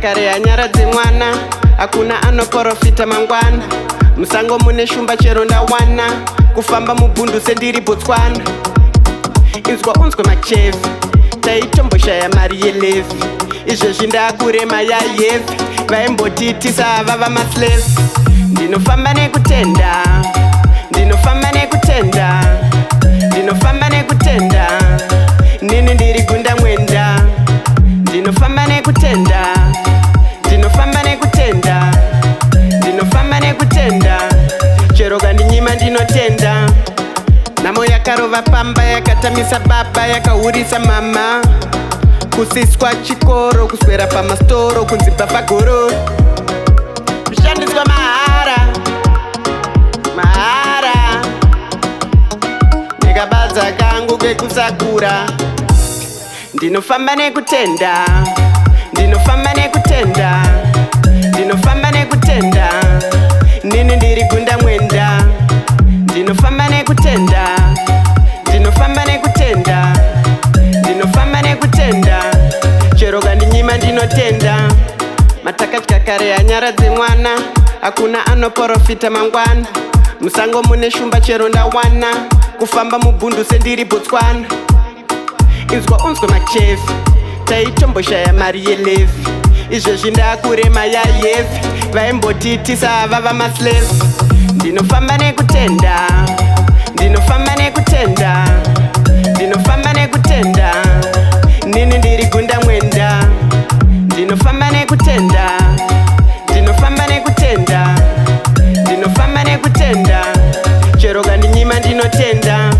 kakare yanyaradze mwana, hakuna anoprofita mangwana. Musango mune shumba chero ndawana, kufamba mubhundu sendiri Botswana. Inzwa unzwe McChevy, taitomboshaya mari yelevi. Izvezvi ndakurema yayevi, vaimbotitisa vava maslave. Ndinofamba nekutenda, ndinofamba nekutenda, ndinofamba nekutenda, nini ndiri Gundamwenda. Ndinofamba nekutenda, ndinofamba nekutenda, ndinofamba nekutenda, chero kandinyima ndinotenda. Namo yakarova pamba, yakatamisa baba, yakahurisa mama. Kusiswa chikoro, kuswera pamastoro, kunzipa pagororo. Kushandiswa mahara, mahara. Ndikabadza kangu kekusakura. Ndinofamba nekutenda, ndinofamba nekutenda, ndinofamba nekutenda, nini ndiri Gundamwenda. Ndinofamba nekutenda, ndinofamba nekutenda, ndinofamba nekutenda, chero kandinyima ndinotenda. Matakatya kare yanyaradze mwana, hakuna anoprofita mangwana. Musango mune shumba chero ndawana, kufamba mubhundu sendiri Botswana. Inzwa unzwe McChevy, taitomboshaya mari yelevi. Izvezvi ndakurema yayevi, vaimbotitisa vava maslave. Ndinofamba nekutenda, ndinofamba nekutenda, ndinofamba nekutenda, nini ndiri Gundamwenda. Ndinofamba nekutenda, ndinofamba nekutenda, ndinofamba nekutenda, chero kandinyima ndinotenda.